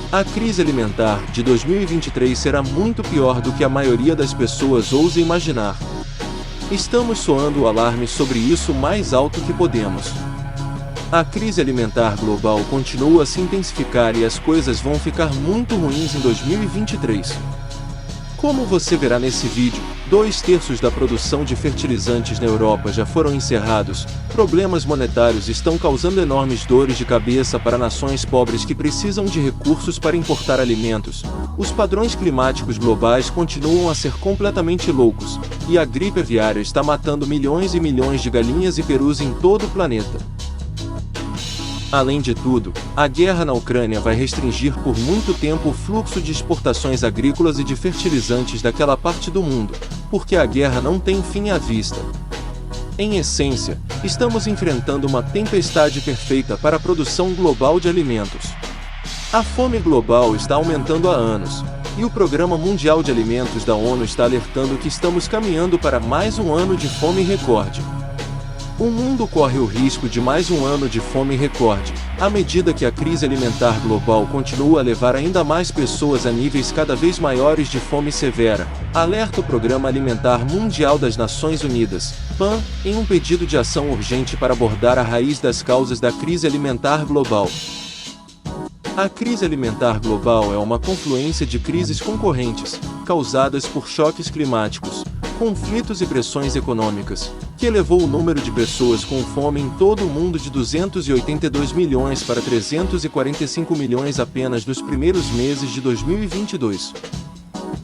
A crise alimentar de 2023 será muito pior do que a maioria das pessoas ousa imaginar. Estamos soando o alarme sobre isso o mais alto que podemos. A crise alimentar global continua a se intensificar e as coisas vão ficar muito ruins em 2023. Como você verá nesse vídeo, 2/3 da produção de fertilizantes na Europa já foram encerrados, problemas monetários estão causando enormes dores de cabeça para nações pobres que precisam de recursos para importar alimentos, os padrões climáticos globais continuam a ser completamente loucos, e a gripe aviária está matando milhões e milhões de galinhas e perus em todo o planeta. Além de tudo, a guerra na Ucrânia vai restringir por muito tempo o fluxo de exportações agrícolas e de fertilizantes daquela parte do mundo, porque a guerra não tem fim à vista. Em essência, estamos enfrentando uma tempestade perfeita para a produção global de alimentos. A fome global está aumentando há anos, e o Programa Mundial de Alimentos da ONU está alertando que estamos caminhando para mais um ano de fome recorde. O mundo corre o risco de mais um ano de fome recorde, à medida que a crise alimentar global continua a levar ainda mais pessoas a níveis cada vez maiores de fome severa, alerta o Programa Alimentar Mundial das Nações Unidas, PAN, em um pedido de ação urgente para abordar a raiz das causas da crise alimentar global. A crise alimentar global é uma confluência de crises concorrentes, causadas por choques climáticos, conflitos e pressões econômicas, que elevou o número de pessoas com fome em todo o mundo de 282 milhões para 345 milhões apenas nos primeiros meses de 2022.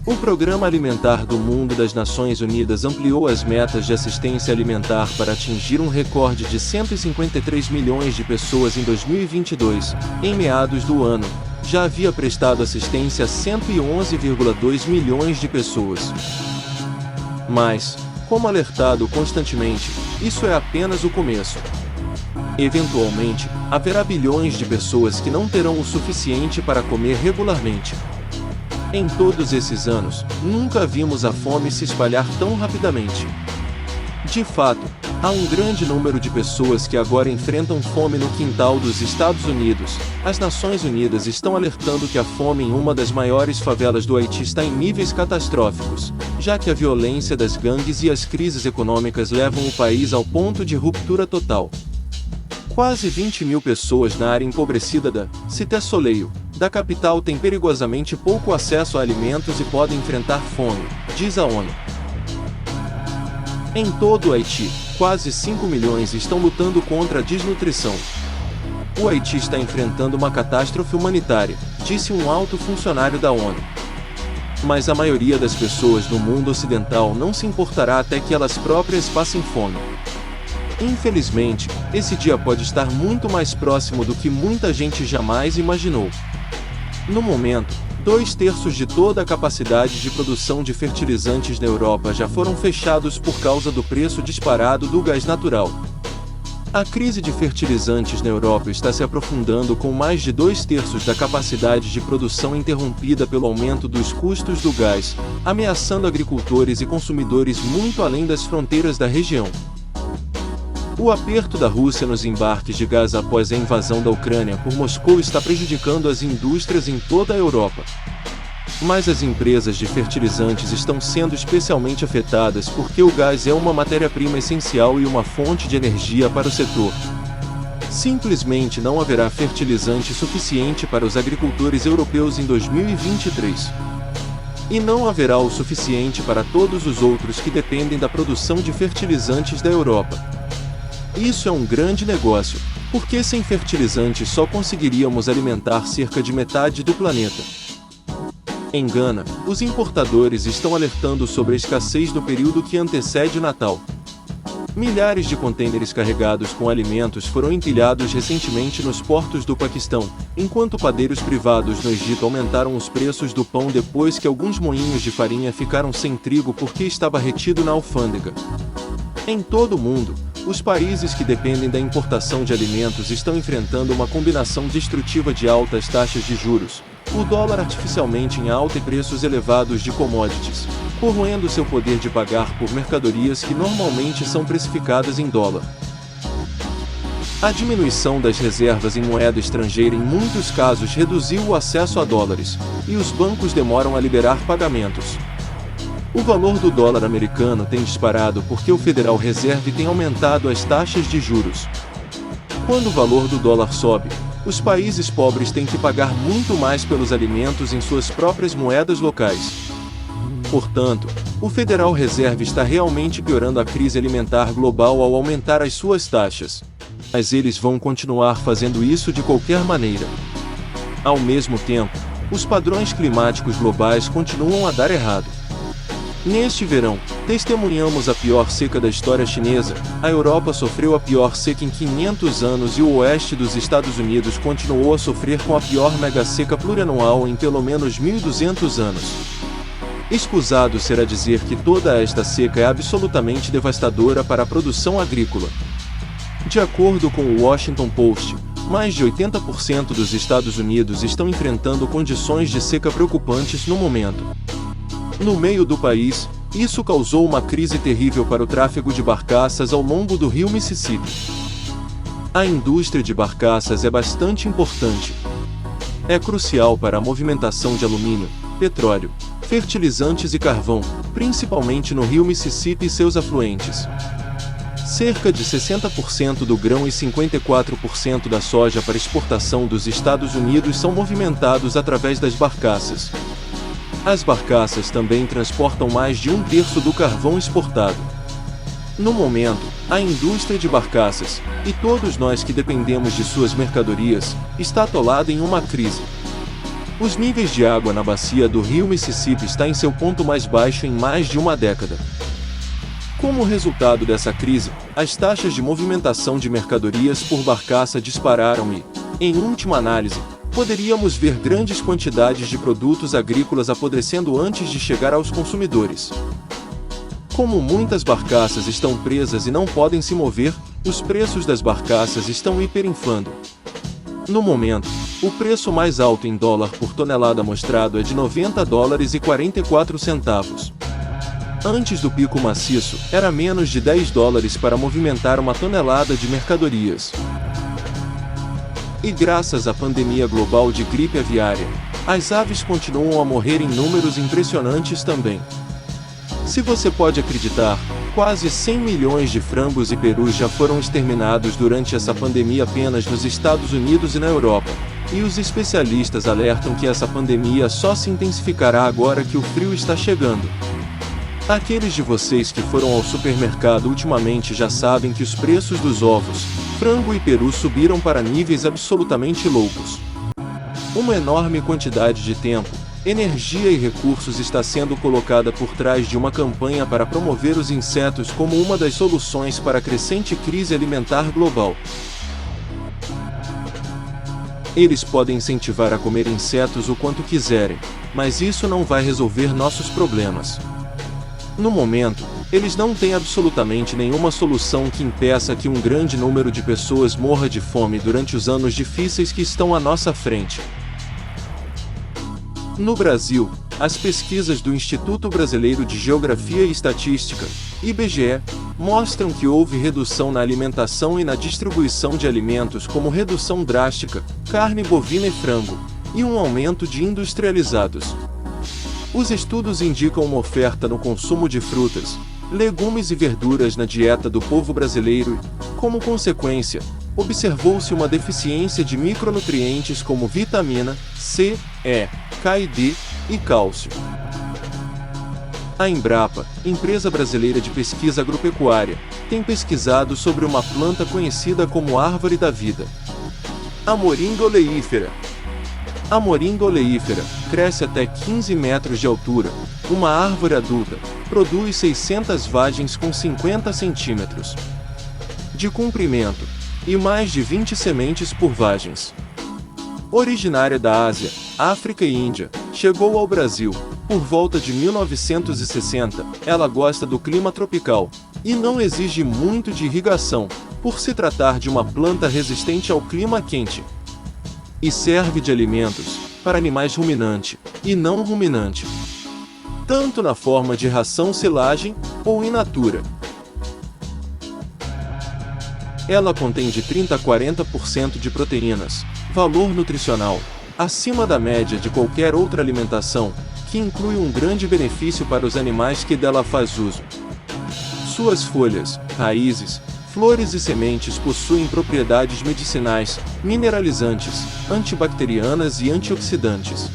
O Programa Alimentar do Mundo das Nações Unidas ampliou as metas de assistência alimentar para atingir um recorde de 153 milhões de pessoas em 2022, em meados do ano. Já havia prestado assistência a 111,2 milhões de pessoas. Mas, como alertado constantemente, isso é apenas o começo. Eventualmente, haverá bilhões de pessoas que não terão o suficiente para comer regularmente. Em todos esses anos, nunca vimos a fome se espalhar tão rapidamente. De fato, há um grande número de pessoas que agora enfrentam fome no quintal dos Estados Unidos. As Nações Unidas estão alertando que a fome em uma das maiores favelas do Haiti está em níveis catastróficos, já que a violência das gangues e as crises econômicas levam o país ao ponto de ruptura total. Quase 20 mil pessoas na área empobrecida da Cité Soleil, da capital têm perigosamente pouco acesso a alimentos e podem enfrentar fome, diz a ONU. Em todo o Haiti, quase 5 milhões estão lutando contra a desnutrição. O Haiti está enfrentando uma catástrofe humanitária, disse um alto funcionário da ONU. Mas a maioria das pessoas no mundo ocidental não se importará até que elas próprias passem fome. Infelizmente, esse dia pode estar muito mais próximo do que muita gente jamais imaginou. No momento, 2/3 de toda a capacidade de produção de fertilizantes na Europa já foram fechados por causa do preço disparado do gás natural. A crise de fertilizantes na Europa está se aprofundando com mais de 2/3 da capacidade de produção interrompida pelo aumento dos custos do gás, ameaçando agricultores e consumidores muito além das fronteiras da região. O aperto da Rússia nos embarques de gás após a invasão da Ucrânia por Moscou está prejudicando as indústrias em toda a Europa. Mas as empresas de fertilizantes estão sendo especialmente afetadas porque o gás é uma matéria-prima essencial e uma fonte de energia para o setor. Simplesmente não haverá fertilizante suficiente para os agricultores europeus em 2023. E não haverá o suficiente para todos os outros que dependem da produção de fertilizantes da Europa. Isso é um grande negócio, porque sem fertilizantes só conseguiríamos alimentar cerca de metade do planeta. Em Gana, os importadores estão alertando sobre a escassez no período que antecede o Natal. Milhares de contêineres carregados com alimentos foram empilhados recentemente nos portos do Paquistão, enquanto padeiros privados no Egito aumentaram os preços do pão depois que alguns moinhos de farinha ficaram sem trigo porque estava retido na alfândega. Em todo o mundo, os países que dependem da importação de alimentos estão enfrentando uma combinação destrutiva de altas taxas de juros, o dólar artificialmente em alta e preços elevados de commodities, corroendo seu poder de pagar por mercadorias que normalmente são precificadas em dólar. A diminuição das reservas em moeda estrangeira em muitos casos reduziu o acesso a dólares, e os bancos demoram a liberar pagamentos. O valor do dólar americano tem disparado porque o Federal Reserve tem aumentado as taxas de juros. Quando o valor do dólar sobe, os países pobres têm que pagar muito mais pelos alimentos em suas próprias moedas locais. Portanto, o Federal Reserve está realmente piorando a crise alimentar global ao aumentar as suas taxas. Mas eles vão continuar fazendo isso de qualquer maneira. Ao mesmo tempo, os padrões climáticos globais continuam a dar errado. Neste verão, testemunhamos a pior seca da história chinesa, a Europa sofreu a pior seca em 500 anos e o oeste dos Estados Unidos continuou a sofrer com a pior mega-seca plurianual em pelo menos 1.200 anos. Escusado será dizer que toda esta seca é absolutamente devastadora para a produção agrícola. De acordo com o Washington Post, mais de 80% dos Estados Unidos estão enfrentando condições de seca preocupantes no momento. No meio do país, isso causou uma crise terrível para o tráfego de barcaças ao longo do rio Mississippi. A indústria de barcaças é bastante importante. É crucial para a movimentação de alumínio, petróleo, fertilizantes e carvão, principalmente no rio Mississippi e seus afluentes. Cerca de 60% do grão e 54% da soja para exportação dos Estados Unidos são movimentados através das barcaças. As barcaças também transportam mais de 1/3 do carvão exportado. No momento, a indústria de barcaças, e todos nós que dependemos de suas mercadorias, está atolada em uma crise. Os níveis de água na bacia do rio Mississippi está em seu ponto mais baixo em mais de uma década. Como resultado dessa crise, as taxas de movimentação de mercadorias por barcaça dispararam e, em última análise, poderíamos ver grandes quantidades de produtos agrícolas apodrecendo antes de chegar aos consumidores. Como muitas barcaças estão presas e não podem se mover, os preços das barcaças estão hiperinflando. No momento, o preço mais alto em dólar por tonelada mostrado é de $90,44. Antes do pico maciço, era menos de $10 para movimentar uma tonelada de mercadorias. E graças à pandemia global de gripe aviária, as aves continuam a morrer em números impressionantes também. Se você pode acreditar, quase 100 milhões de frangos e perus já foram exterminados durante essa pandemia apenas nos Estados Unidos e na Europa, e os especialistas alertam que essa pandemia só se intensificará agora que o frio está chegando. Aqueles de vocês que foram ao supermercado ultimamente já sabem que os preços dos ovos, frango e peru subiram para níveis absolutamente loucos. Uma enorme quantidade de tempo, energia e recursos está sendo colocada por trás de uma campanha para promover os insetos como uma das soluções para a crescente crise alimentar global. Eles podem incentivar a comer insetos o quanto quiserem, mas isso não vai resolver nossos problemas. No momento, eles não têm absolutamente nenhuma solução que impeça que um grande número de pessoas morra de fome durante os anos difíceis que estão à nossa frente. No Brasil, as pesquisas do Instituto Brasileiro de Geografia e Estatística, IBGE, mostram que houve redução na alimentação e na distribuição de alimentos como redução drástica, carne bovina e frango, e um aumento de industrializados. Os estudos indicam uma oferta no consumo de frutas, legumes e verduras na dieta do povo brasileiro e, como consequência, observou-se uma deficiência de micronutrientes como vitamina C, E, K e D e cálcio. A Embrapa, empresa brasileira de pesquisa agropecuária, tem pesquisado sobre uma planta conhecida como árvore da vida. A moringa oleífera. A moringa oleífera cresce até 15 metros de altura. Uma árvore adulta produz 600 vagens com 50 centímetros de comprimento e mais de 20 sementes por vagens. Originária da Ásia, África e Índia, chegou ao Brasil por volta de 1960. Ela gosta do clima tropical e não exige muito de irrigação, por se tratar de uma planta resistente ao clima quente. E serve de alimentos para animais ruminante e não ruminante, tanto na forma de ração silagem ou in natura. Ela contém de 30 a 40% de proteínas, valor nutricional acima da média de qualquer outra alimentação, que inclui um grande benefício para os animais que dela faz uso. Suas folhas, raízes, flores e sementes possuem propriedades medicinais, mineralizantes, antibacterianas e antioxidantes.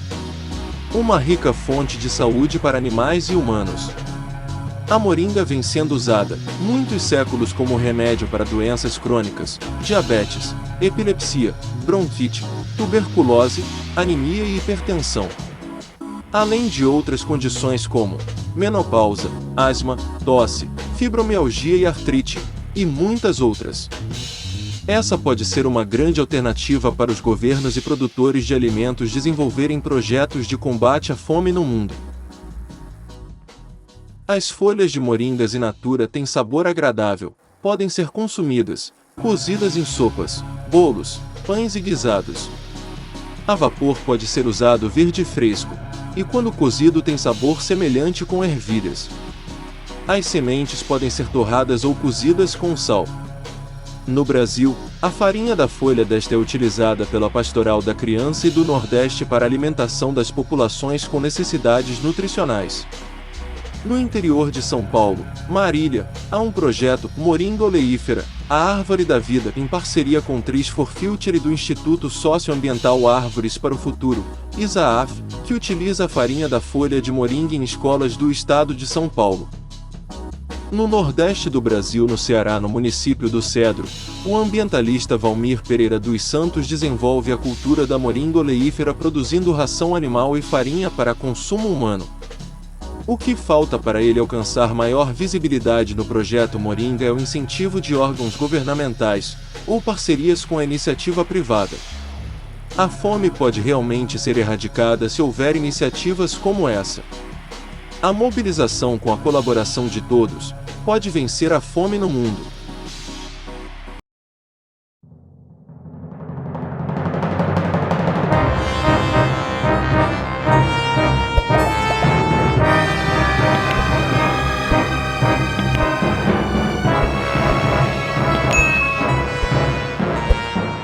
Uma rica fonte de saúde para animais e humanos. A moringa vem sendo usada, muitos séculos, como remédio para doenças crônicas, diabetes, epilepsia, bronquite, tuberculose, anemia e hipertensão. Além de outras condições como menopausa, asma, tosse, fibromialgia e artrite, e muitas outras. Essa pode ser uma grande alternativa para os governos e produtores de alimentos desenvolverem projetos de combate à fome no mundo. As folhas de moringas in natura têm sabor agradável, podem ser consumidas, cozidas em sopas, bolos, pães e guisados. A vapor pode ser usado verde fresco, e quando cozido tem sabor semelhante com ervilhas. As sementes podem ser torradas ou cozidas com sal. No Brasil, a farinha da folha desta é utilizada pela Pastoral da Criança e do Nordeste para a alimentação das populações com necessidades nutricionais. No interior de São Paulo, Marília, há um projeto Moringa Oleífera, a Árvore da Vida, em parceria com Trees for Future e do Instituto Socioambiental Árvores para o Futuro, ISAAF, que utiliza a farinha da folha de moringa em escolas do estado de São Paulo. No Nordeste do Brasil, no Ceará, no município do Cedro, o ambientalista Valmir Pereira dos Santos desenvolve a cultura da moringa oleífera produzindo ração animal e farinha para consumo humano. O que falta para ele alcançar maior visibilidade no projeto Moringa é o incentivo de órgãos governamentais, ou parcerias com a iniciativa privada. A fome pode realmente ser erradicada se houver iniciativas como essa. A mobilização com a colaboração de todos pode vencer a fome no mundo.